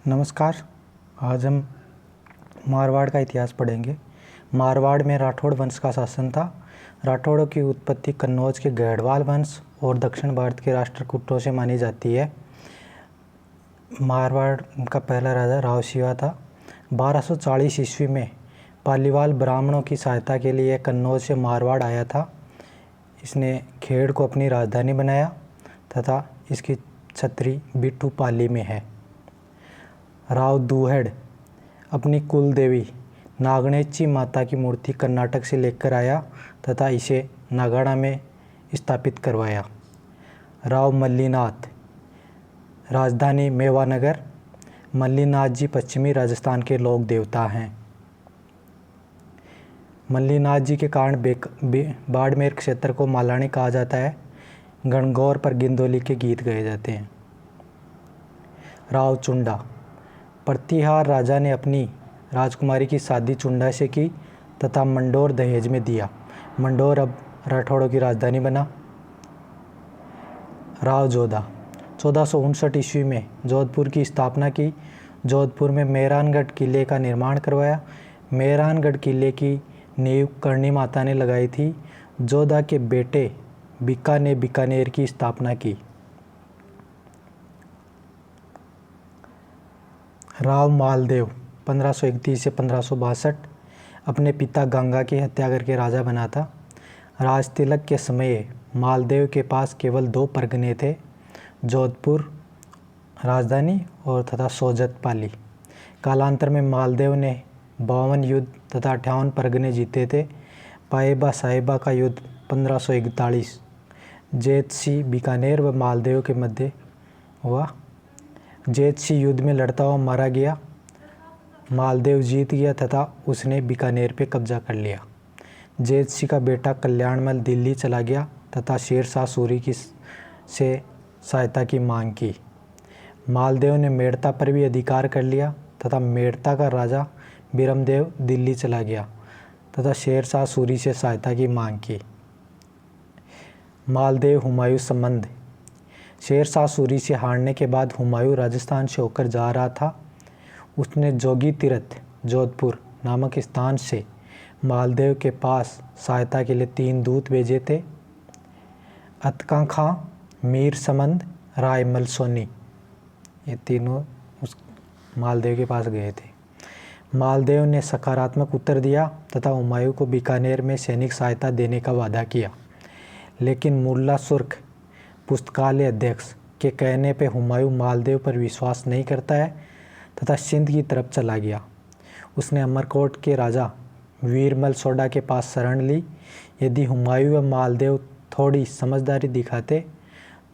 नमस्कार। आज हम मारवाड़ का इतिहास पढ़ेंगे। मारवाड़ में राठौड़ वंश का शासन था। राठौड़ों की उत्पत्ति कन्नौज के गढ़वाल वंश और दक्षिण भारत के राष्ट्रकूटों से मानी जाती है। मारवाड़ का पहला राजा राव शिवा था। 1240 ईस्वी में पालीवाल ब्राह्मणों की सहायता के लिए कन्नौज से मारवाड़ आया था। इसने खेड़ को अपनी राजधानी बनाया तथा इसकी छतरी बिट्टू पाली में है। राव दूहड़ अपनी कुल देवी नागणेची माता की मूर्ति कर्नाटक से लेकर आया तथा इसे नागाड़ा में स्थापित करवाया। राव मल्लीनाथ राजधानी मेवानगर। मल्लीनाथ जी पश्चिमी राजस्थान के लोक देवता हैं। मल्लीनाथ जी के कारण बाड़मेर क्षेत्र को मालानी कहा जाता है। गणगौर पर गिंदोली के गीत गाए जाते हैं। राव चुंडा प्रतिहार राजा ने अपनी राजकुमारी की शादी चुंडा से की तथा मंडोर दहेज में दिया। मंडोर अब राठौड़ों की राजधानी बना। राव जोधा 1459 ईस्वी में जोधपुर की स्थापना की। जोधपुर में मेहरानगढ़ किले का निर्माण करवाया। मेहरानगढ़ किले की नींव करणी माता ने लगाई थी। जोधा के बेटे बीका ने बीकानेर की स्थापना की। राव मालदेव 1531 से 1562 अपने पिता गंगा की हत्या करके राजा बना था। राज तिलक के समय मालदेव के पास केवल 2 परगने थे, जोधपुर राजधानी और तथा सोजत पाली। कालांतर में मालदेव ने 52 युद्ध तथा 58 परगने जीते थे। पाएबा साहिबा का युद्ध 1541 जेतसी बीकानेर व मालदेव के मध्य हुआ। जेतसी युद्ध में लड़ता हुआ मारा गया। मालदेव जीत गया तथा उसने बीकानेर पे कब्जा कर लिया। जेतसी का बेटा कल्याणमल दिल्ली चला गया तथा शेरशाह सूरी से सहायता की मांग की। मालदेव ने मेड़ता पर भी अधिकार कर लिया तथा मेड़ता का राजा बिरमदेव दिल्ली चला गया तथा शेरशाह सूरी से सहायता की मांग की। मालदेव हुमायूं संबंध। शेरशाह सूरी से हारने के बाद हुमायूं राजस्थान से होकर जा रहा था। उसने जोगी तीर्थ जोधपुर नामक स्थान से मालदेव के पास सहायता के लिए 3 दूत भेजे थे। अतका खां, मीर समंद, रायमल सोनी, ये तीनों उस मालदेव के पास गए थे। मालदेव ने सकारात्मक उत्तर दिया तथा हुमायूं को बीकानेर में सैनिक सहायता देने का वादा किया, लेकिन मुल्ला सुर्ख पुस्तकालय अध्यक्ष के कहने पर हुमायूं मालदेव पर विश्वास नहीं करता है तथा सिंध की तरफ चला गया। उसने अमरकोट के राजा वीरमल सोडा के पास शरण ली। यदि हुमायूं व मालदेव थोड़ी समझदारी दिखाते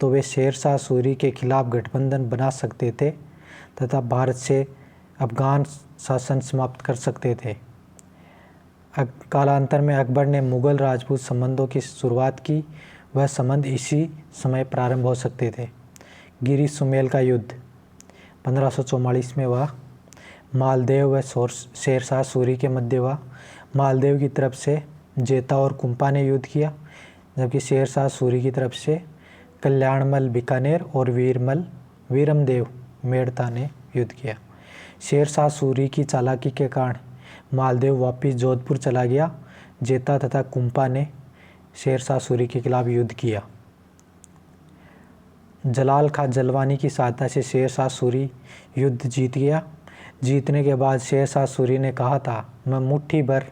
तो वे शेरशाह सूरी के खिलाफ गठबंधन बना सकते थे तथा भारत से अफगान शासन समाप्त कर सकते थे। कालांतर में अकबर ने मुग़ल राजपूत संबंधों की शुरुआत की। वह संबंध इसी समय प्रारंभ हो सकते थे। गिरी सुमेल का युद्ध 1544 में हुआ। मालदेव व शेरशाह सूरी के मध्य हुआ। मालदेव की तरफ से जेता और कुंपा ने युद्ध किया, जबकि शेरशाह सूरी की तरफ से कल्याणमल बीकानेर और वीरमदेव मेड़ता ने युद्ध किया। शेरशाह सूरी की चालाकी के कारण मालदेव वापिस जोधपुर चला गया। जेता तथा कुंपा ने शेरशाह सूरी के खिलाफ युद्ध किया। जलाल खां जलवानी की सहायता से शेरशाह सूरी युद्ध जीत गया। जीतने के बाद शेरशाह सूरी ने कहा था, मैं मुट्ठी भर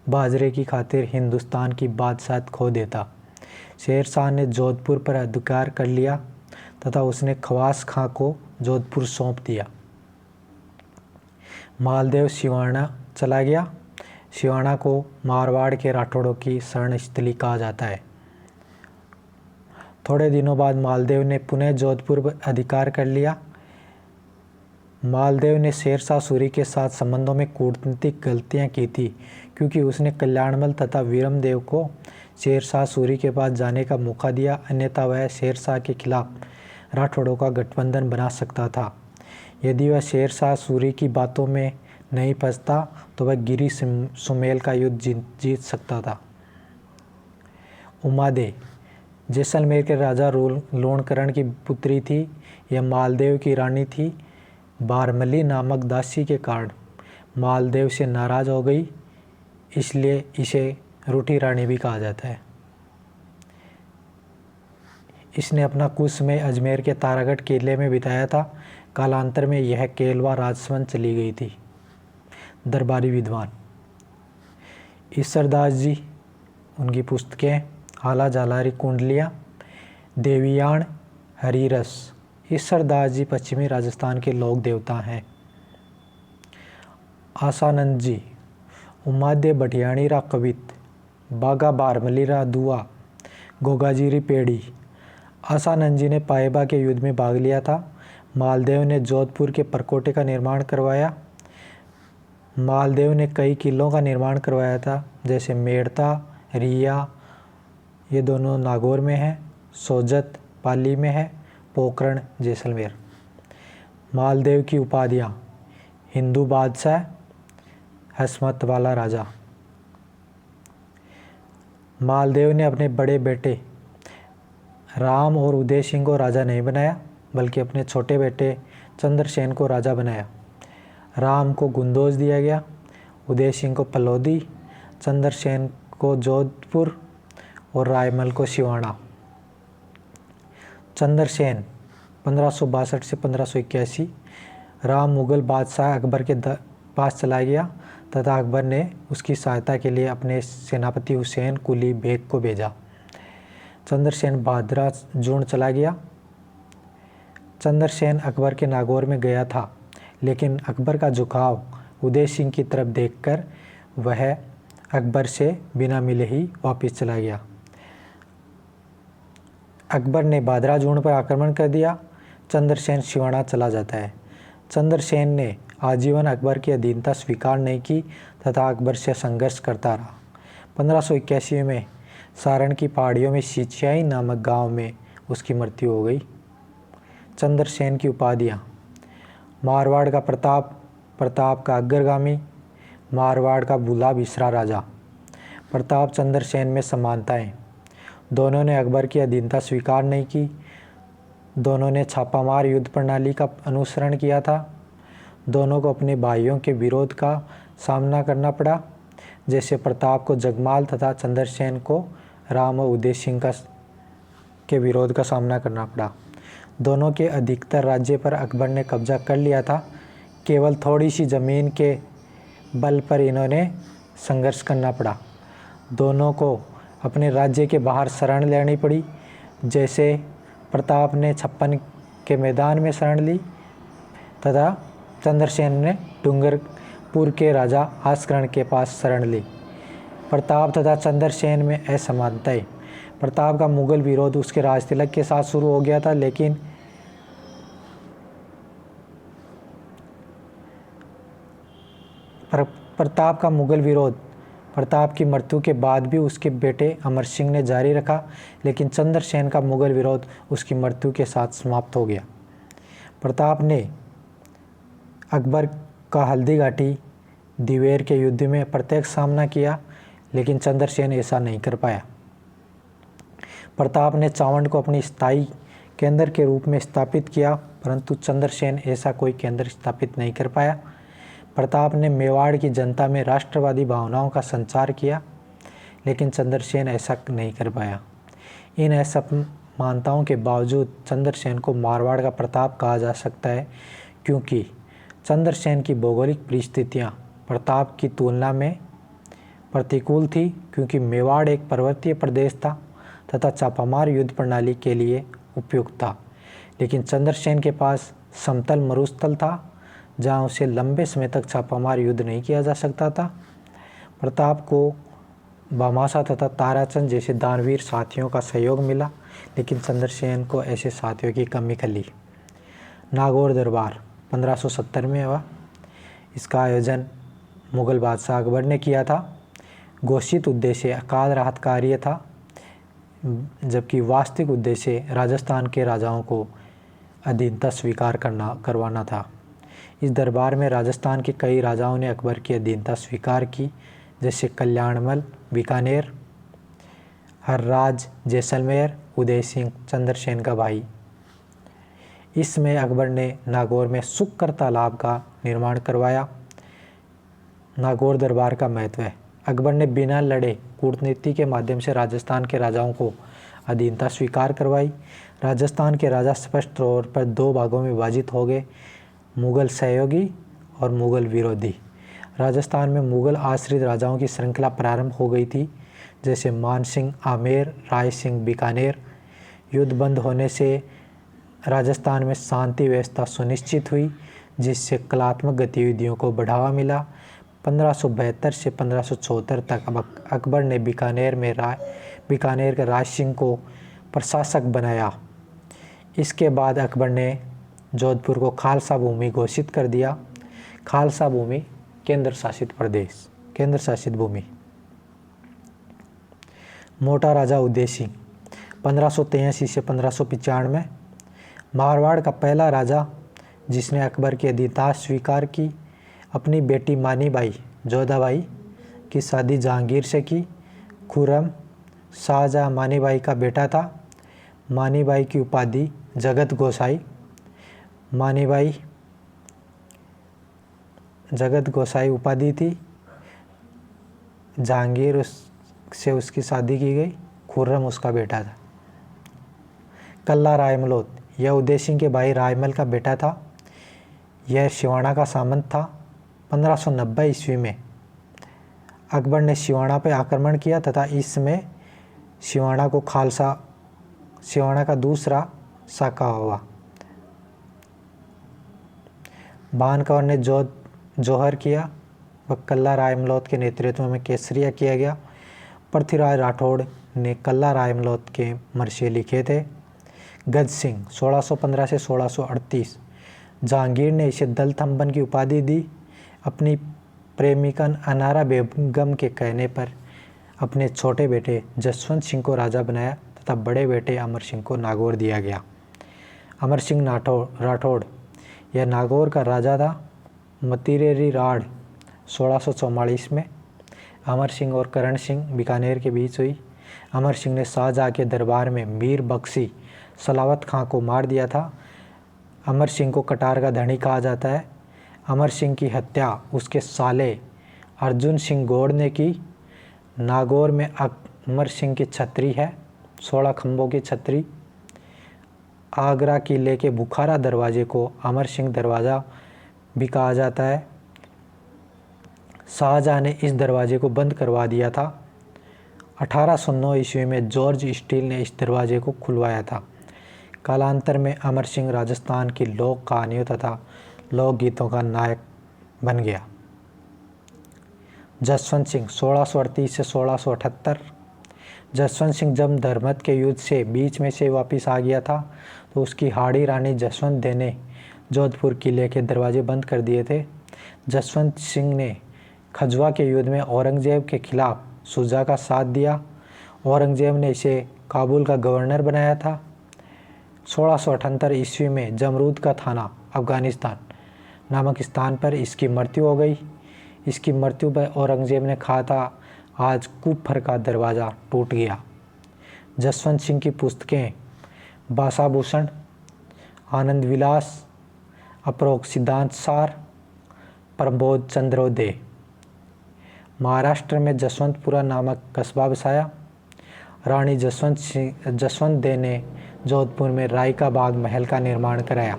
बाजरे की खातिर हिंदुस्तान की बादशाहत खो देता। शेरशाह ने जोधपुर पर अधिकार कर लिया तथा उसने खवास खां को जोधपुर सौंप दिया। मालदेव सिवाना चला गया। सिवाना को मारवाड़ के राठौड़ों की शरण स्थली कहा जाता है। थोड़े दिनों बाद मालदेव ने पुनः जोधपुर पर अधिकार कर लिया। मालदेव ने शेरशाह सूरी के साथ संबंधों में कूटनीतिक गलतियां की थी, क्योंकि उसने कल्याणमल तथा वीरमदेव को शेरशाह सूरी के पास जाने का मौका दिया, अन्यथा वह शेरशाह के खिलाफ राठौड़ों का गठबंधन बना सकता था। यदि वह शेरशाह सूरी की बातों में नहीं फंसता तो वह गिरी सुमेल का युद्ध जीत सकता था। उमादे जैसलमेर के राजा लोणकरण की पुत्री थी। यह मालदेव की रानी थी। बारमली नामक दासी के कारण मालदेव से नाराज़ हो गई, इसलिए इसे रूठी रानी भी कहा जाता है। इसने अपना कुछ समय अजमेर के तारागढ़ किले में बिताया था। कालांतर में यह केलवा राजसमंद चली गई थी। दरबारी विद्वान ईश्वरदास जी, उनकी पुस्तकें आला जालारी कुंडलियाँ, देवियाण, हरिरस। ईश्वरदास जी पश्चिमी राजस्थान के लोक देवता हैं। आसानंद जी, उमाद्य भटियाणी रा कवित, बागा बारमली रा दुआ, गोगाजीरी पेड़ी। आसानंद जी ने पाएबा के युद्ध में भाग लिया था। मालदेव ने जोधपुर के परकोटे का निर्माण करवाया। मालदेव ने कई किलों का निर्माण करवाया था, जैसे मेड़ता, रिया, ये दोनों नागौर में है, सोजत पाली में है, पोखरण जैसलमेर। मालदेव की उपाधियाँ: हिंदू बादशाह, हसमत वाला राजा। मालदेव ने अपने बड़े बेटे राम और उदय सिंह को राजा नहीं बनाया, बल्कि अपने छोटे बेटे चंद्रसेन को राजा बनाया। राम को गुंदोज दिया गया, उदय सिंह को पलौदी, चंद्रसेन को जोधपुर और रायमल को सिवाना। चंद्रसेन 1562 से 1581। राम मुगल बादशाह अकबर के पास चला गया तथा अकबर ने उसकी सहायता के लिए अपने सेनापति हुसैन कुली बेग को भेजा। चंद्रसेन भादरा जून चला गया। चंद्रसेन अकबर के नागौर में गया था, लेकिन अकबर का झुकाव उदय सिंह की तरफ देखकर वह अकबर से बिना मिले ही वापस चला गया। अकबर ने भादरा जून पर आक्रमण कर दिया। चंद्रसेन सिवाना चला जाता है। चंद्रसेन ने आजीवन अकबर की अधीनता स्वीकार नहीं की तथा अकबर से संघर्ष करता रहा। 1581 में सारण की पहाड़ियों में सिचियाई नामक गांव में उसकी मृत्यु हो गई। चंद्रसेन की उपाधियाँ: मारवाड़ का प्रताप, प्रताप का अग्रगामी, मारवाड़ का बुला बिसरा राजा। प्रताप चंद्रसेन में समानताएं: दोनों ने अकबर की अधीनता स्वीकार नहीं की, दोनों ने छापामार युद्ध प्रणाली का अनुसरण किया था, दोनों को अपने भाइयों के विरोध का सामना करना पड़ा, जैसे प्रताप को जगमाल तथा चंद्रसेन को राम और उदय सिंह के विरोध का सामना करना पड़ा। दोनों के अधिकतर राज्य पर अकबर ने कब्जा कर लिया था। केवल थोड़ी सी ज़मीन के बल पर इन्होंने संघर्ष करना पड़ा। दोनों को अपने राज्य के बाहर शरण लेनी पड़ी, जैसे प्रताप ने 56 के मैदान में शरण ली तथा चंद्रसेन ने डूंगरपुर के राजा आस्करण के पास शरण ली। प्रताप तथा चंद्रसेन में असमानताएं: प्रताप का मुगल विरोध उसके राजतिलक के साथ शुरू हो गया था, लेकिन प्रताप का मुगल विरोध प्रताप की मृत्यु के बाद भी उसके बेटे अमर सिंह ने जारी रखा, लेकिन चंद्रसेन का मुगल विरोध उसकी मृत्यु के साथ समाप्त हो गया। प्रताप ने अकबर का हल्दी घाटी, दिवेर के युद्ध में प्रत्यक्ष सामना किया, लेकिन चंद्रसेन ऐसा नहीं कर पाया। प्रताप ने चावंड को अपनी स्थायी केंद्र के रूप में स्थापित किया, परंतु चंद्रसेन ऐसा कोई केंद्र स्थापित नहीं कर पाया। प्रताप ने मेवाड़ की जनता में राष्ट्रवादी भावनाओं का संचार किया, लेकिन चंद्रसेन ऐसा नहीं कर पाया। इन असमानताओं के बावजूद चंद्रसेन को मारवाड़ का प्रताप कहा जा सकता है, क्योंकि चंद्रसेन की भौगोलिक परिस्थितियां प्रताप की तुलना में प्रतिकूल थी, क्योंकि मेवाड़ एक पर्वतीय प्रदेश था तथा छापामार युद्ध प्रणाली के लिए उपयुक्त था, लेकिन चंद्रसेन के पास समतल मरुस्थल था, जहां उसे लंबे समय तक छापामार युद्ध नहीं किया जा सकता था। प्रताप को भामाशा तथा ताराचंद जैसे दानवीर साथियों का सहयोग मिला, लेकिन चंद्रसेन को ऐसे साथियों की कमी खली। नागौर दरबार 1570 में हुआ। इसका आयोजन मुगल बादशाह अकबर ने किया था। घोषित उद्देश्य अकाल राहत कार्य था, जबकि वास्तविक उद्देश्य राजस्थान के राजाओं को अधीनता स्वीकार करवाना था। इस दरबार में राजस्थान के कई राजाओं ने अकबर की अधीनता स्वीकार की, जैसे कल्याणमल बीकानेर, हर्राज जैसलमेर, उदय सिंह चंद्रसेन का भाई। इसमें अकबर ने नागौर में सुक्कर तालाब का निर्माण करवाया। नागौर दरबार का महत्व है। अकबर ने बिना लड़े कूटनीति के माध्यम से राजस्थान के राजाओं को अधीनता स्वीकार करवाई। राजस्थान के राजा स्पष्ट तौर पर दो भागों में विभाजित हो गए, मुग़ल सहयोगी और मुग़ल विरोधी। राजस्थान में मुग़ल आश्रित राजाओं की श्रृंखला प्रारंभ हो गई थी, जैसे मान सिंह आमेर, राय सिंह बीकानेर। युद्ध बंद होने से राजस्थान में शांति व्यवस्था सुनिश्चित हुई, जिससे कलात्मक गतिविधियों को बढ़ावा मिला। 1572 से 1574 तक अकबर ने बीकानेर के राय सिंह को प्रशासक बनाया। इसके बाद अकबर ने जोधपुर को खालसा भूमि घोषित कर दिया। खालसा भूमि केंद्र शासित प्रदेश, केंद्र शासित भूमि। मोटा राजा उदय सिंह 1583 से 1595, मारवाड़ का पहला राजा जिसने अकबर की अधीनता स्वीकार की। अपनी बेटी मानीबाई जोधाबाई की शादी जहांगीर से की। खुर्रम शाहजहाँ मानीबाई का बेटा था। मानीबाई की उपाधि जगत गोसाई। मानीबाई जगत गोसाई उपाधि थी। जहांगीर से उसकी शादी की गई। खुर्रम उसका बेटा था। कल्ला रायमलोत, यह उदय सिंह के भाई रायमल का बेटा था। यह सिवाना का सामंत था। 1590 ईस्वी में अकबर ने सिवाना पर आक्रमण किया तथा इसमें सिवाना का दूसरा शाखा हुआ। बानकवर ने जोहर किया व कल्ला रायमलोत के नेतृत्व में केसरिया किया गया। पृथ्वीराज राठौड़ ने कल्ला रायमलोत के मरसे लिखे थे। गज सिंह 1615 से 1638, जहांगीर ने इसे दलथम्बन की उपाधि दी। अपनी प्रेमिका अनारा बेगम के कहने पर अपने छोटे बेटे जसवंत सिंह को राजा बनाया तथा बड़े बेटे अमर सिंह को नागौर दिया गया। अमर सिंह राठौड़ यह नागौर का राजा था। मतीरेरी राड़ 1644 में अमर सिंह और करण सिंह बीकानेर के बीच हुई। अमर सिंह ने शाहजहाँ के दरबार में मीर बख्शी सलावत खां को मार दिया था। अमर सिंह को कटार का धनी कहा जाता है। अमर सिंह की हत्या उसके साले अर्जुन सिंह गौड़ ने की। नागौर में अमर सिंह की छतरी है, 16 खंभों की छतरी। आगरा किले के बुखारा दरवाजे को अमर सिंह दरवाज़ा भी कहा जाता है। शाहजहाँ ने इस दरवाजे को बंद करवा दिया था। 1809 ईस्वी में जॉर्ज स्टील ने इस दरवाजे को खुलवाया था। कालांतर में अमर सिंह राजस्थान की लोक कहानियों तथा लोकगीतों का नायक बन गया। जसवंत सिंह 1638 से 1678। जसवंत सिंह जब धर्मत के युद्ध से बीच में से वापस आ गया था तो उसकी हाड़ी रानी जसवंत दे ने जोधपुर किले के दरवाजे बंद कर दिए थे। जसवंत सिंह ने खजवा के युद्ध में औरंगजेब के खिलाफ शुजा का साथ दिया। औरंगजेब ने इसे काबुल का गवर्नर बनाया था। 1678 ईस्वी में जमरूद का थाना अफगानिस्तान नामक स्थान पर इसकी मृत्यु हो गई। इसकी मृत्यु पर औरंगजेब ने कहा था, आज कुफर का दरवाज़ा टूट गया। जसवंत सिंह की पुस्तकें भाषाभूषण, आनंद विलास, अपरोक्ष सिद्धांत सार, प्रबोध चंद्रोदय। महाराष्ट्र में जसवंतपुरा नामक कस्बा बसाया। रानी जसवंत दे ने जोधपुर में राय का बाग महल का निर्माण कराया।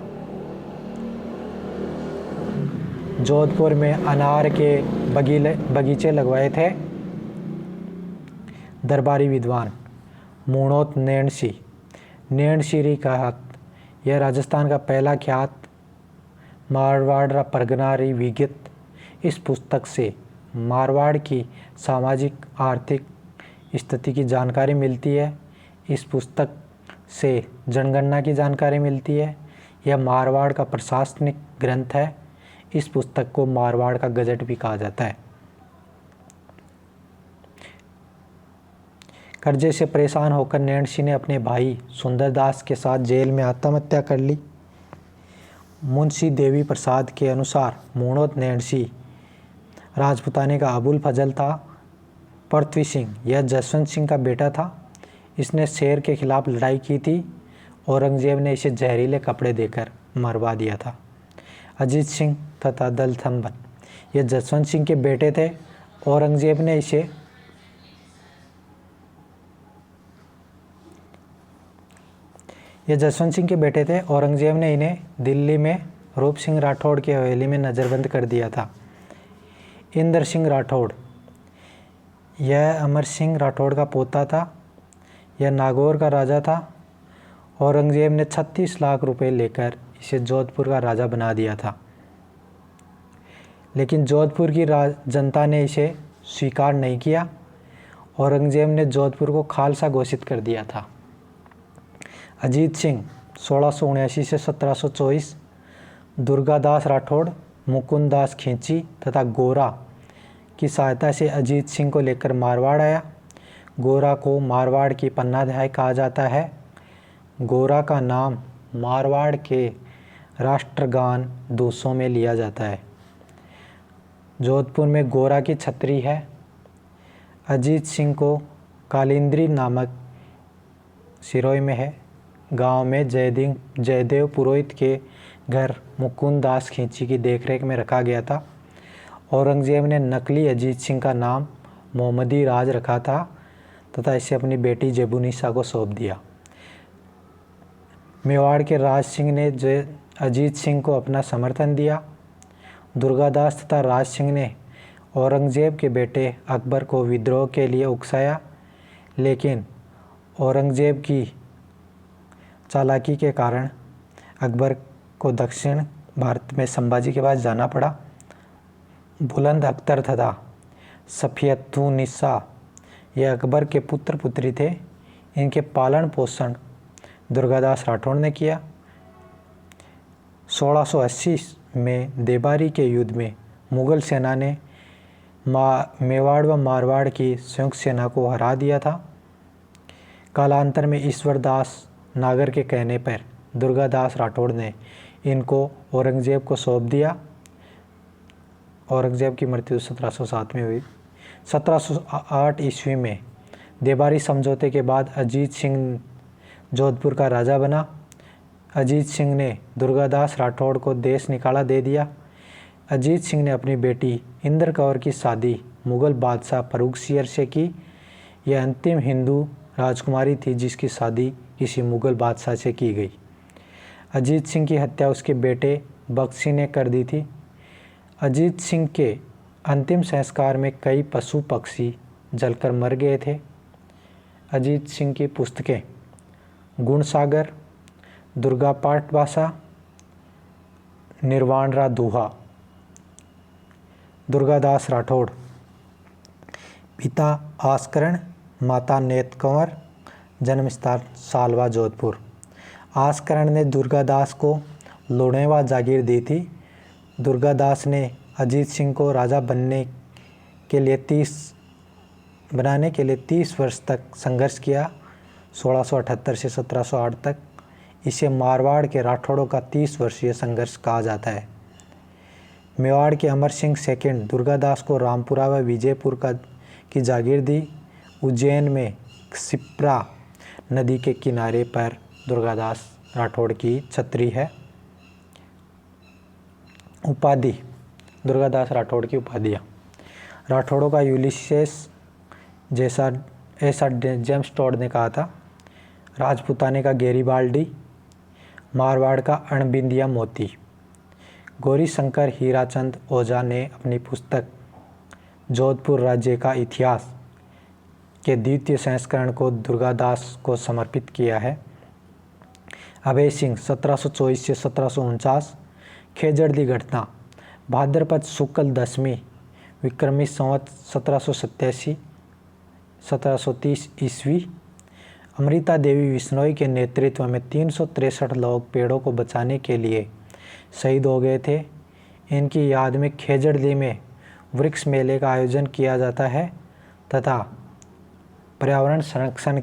जोधपुर में अनार के बगीचे लगवाए थे। दरबारी विद्वान मूणोत नैणसी ख्यात, यह राजस्थान का पहला ख्यात मारवाड़ परगनारी विगत। इस पुस्तक से मारवाड़ की सामाजिक आर्थिक स्थिति की जानकारी मिलती है। इस पुस्तक से जनगणना की जानकारी मिलती है। यह मारवाड़ का प्रशासनिक ग्रंथ है। इस पुस्तक को मारवाड़ का गजट भी कहा जाता है। कर्जे से परेशान होकर नैणसी ने अपने भाई सुंदरदास के साथ जेल में आत्महत्या कर ली। मुंशी देवी प्रसाद के अनुसार मूणोत नैणसी राजपुताने का अबुल फजल था। पृथ्वी सिंह यह जसवंत सिंह का बेटा था। इसने शेर के खिलाफ लड़ाई की थी औरंगजेब ने इसे जहरीले कपड़े देकर मरवा दिया था। अजीत सिंह तथा दलथम्बन, ये जसवंत सिंह के बेटे थे। औरंगजेब ने इन्हें दिल्ली में रूप सिंह राठौड़ की हवेली में नज़रबंद कर दिया था। इंदर सिंह राठौड़, यह अमर सिंह राठौड़ का पोता था। यह नागौर का राजा था। औरंगजेब ने 36 लाख रुपए लेकर इसे जोधपुर का राजा बना दिया था, लेकिन जोधपुर की जनता ने इसे स्वीकार नहीं किया। औरंगजेब ने जोधपुर को खालसा घोषित कर दिया था। अजीत सिंह 1679 से 1724, दुर्गादास राठौड़, मुकुंद दास खींची तथा गोरा की सहायता से अजीत सिंह को लेकर मारवाड़ आया। गोरा को मारवाड़ की पन्नाधाय कहा जाता है। गोरा का नाम मारवाड़ के राष्ट्रगान दूसों में लिया जाता है। जोधपुर में गोरा की छतरी है। अजीत सिंह को कालिंद्री नामक सिरोई में है गांव में जयदेव पुरोहित के घर मुकुंद दास खींची की देखरेख में रखा गया था। औरंगजेब ने नकली अजीत सिंह का नाम मोहम्मदी राज रखा था तथा इसे अपनी बेटी जेबुनिसा को सौंप दिया। मेवाड़ के राज सिंह ने अजीत सिंह को अपना समर्थन दिया। दुर्गादास तथा राज सिंह ने औरंगजेब के बेटे अकबर को विद्रोह के लिए उकसाया, लेकिन औरंगजेब की चालाकी के कारण अकबर को दक्षिण भारत में संभाजी के पास जाना पड़ा। बुलंद अख्तर तथा सफियतुन्निसा ये अकबर के पुत्र पुत्री थे। इनके पालन पोषण दुर्गादास राठौड़ ने किया। 1680 में देबारी के युद्ध में मुगल सेना ने मेवाड़ व मारवाड़ की संयुक्त सेना को हरा दिया था। कालांतर में ईश्वरदास नागर के कहने पर दुर्गादास राठौड़ ने इनको औरंगजेब को सौंप दिया। औरंगजेब की मृत्यु 1707 में हुई। 1708 ईस्वी में देबारी समझौते के बाद अजीत सिंह जोधपुर का राजा बना। अजीत सिंह ने दुर्गादास राठौड़ को देश निकाला दे दिया। अजीत सिंह ने अपनी बेटी इंदर कौर की शादी मुग़ल बादशाह फर्रुखसियर से की। यह अंतिम हिंदू राजकुमारी थी जिसकी शादी किसी मुग़ल बादशाह से की गई। अजीत सिंह की हत्या उसके बेटे बख्शी ने कर दी थी। अजीत सिंह के अंतिम संस्कार में कई पशु पक्षी जलकर मर गए थे। अजीत सिंह की पुस्तकें गुणसागर, दुर्गा पाठभाषा, निर्वाणरा दुहा। दुर्गादास राठौड़, पिता आस्करण, माता नेत कंवर, जन्म स्थान सालवा जोधपुर। आस्करण ने दुर्गादास को लोणेवा जागीर दी थी। दुर्गादास ने अजीत सिंह को राजा बनाने के लिए 30 वर्ष तक संघर्ष किया। 1678 से 1708 तक। इसे मारवाड़ के राठौड़ों का 30 वर्षीय संघर्ष कहा जाता है। मेवाड़ के अमर सिंह सेकंड दुर्गादास को रामपुरा व विजयपुर की जागीर दी। उज्जैन में क्षिप्रा नदी के किनारे पर दुर्गादास राठौड़ की छतरी है। उपाधि, दुर्गादास राठौड़ की उपाधियाँ। राठौड़ों का यूलिसेस ऐसा जेम्स टॉड ने कहा था। राजपुताने का गेरीबाल्डी, मारवाड़ का अणबिंदिया मोती। गौरी शंकर हीराचंद ओझा ने अपनी पुस्तक जोधपुर राज्य का इतिहास के द्वितीय संस्करण को दुर्गादास को समर्पित किया है। अभय सिंह 1724 से 1749। खेजड़दी घटना, भाद्रपद शुक्ल दशमी, विक्रमी संवत 1730 ईस्वी। अमृता देवी विश्नोई के नेतृत्व में 363 लोग पेड़ों को बचाने के लिए शहीद हो गए थे। इनकी याद में खेजड़दी में वृक्ष मेले का आयोजन किया जाता है तथा पर्यावरण संरक्षण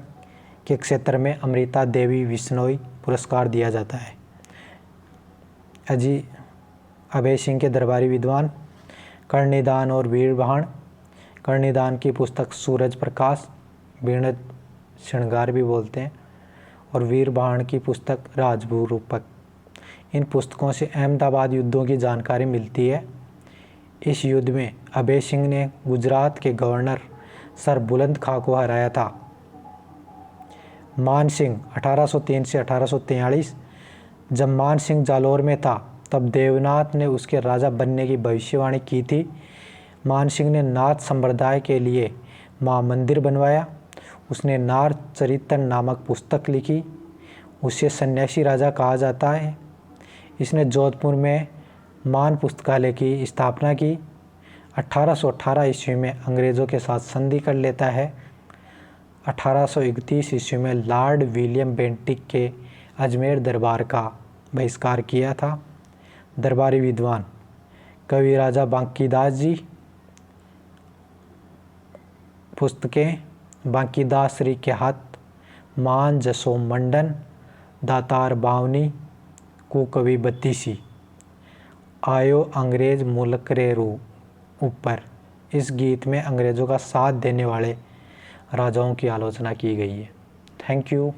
के क्षेत्र में अमृता देवी विश्नोई पुरस्कार दिया जाता है। अभय सिंह के दरबारी विद्वान, कर्णिदान और वीरबाण। कर्णिदान की पुस्तक सूरज प्रकाश, वीण श्रृंगार भी बोलते हैं, और वीर बाण की पुस्तक राजभू रूपक। इन पुस्तकों से अहमदाबाद युद्धों की जानकारी मिलती है। इस युद्ध में अभय सिंह ने गुजरात के गवर्नर सर बुलंद खां को हराया था। मान सिंह 1803 से 1843। जब मान सिंह जालौर में था तब देवनाथ ने उसके राजा बनने की भविष्यवाणी की थी। मान सिंह ने नाथ संप्रदाय के लिए माँ मंदिर बनवाया। उसने नार चरितन नामक पुस्तक लिखी। उसे सन्यासी राजा कहा जाता है। इसने जोधपुर में मान पुस्तकालय की स्थापना की। 1818 ईस्वी में अंग्रेज़ों के साथ संधि कर लेता है। 1831 ईस्वी में लॉर्ड विलियम बेंटिक के अजमेर दरबार का बहिष्कार किया था। दरबारी विद्वान कवि राजा बांकीदास जी। पुस्तकें बांकीदास श्री के हाथ, मान जसो मंडन, दातार बावनी, कुकवि बत्तीसी, आयो अंग्रेज मुल्क रे रू ऊपर। इस गीत में अंग्रेज़ों का साथ देने वाले राजाओं की आलोचना की गई है। Thank you.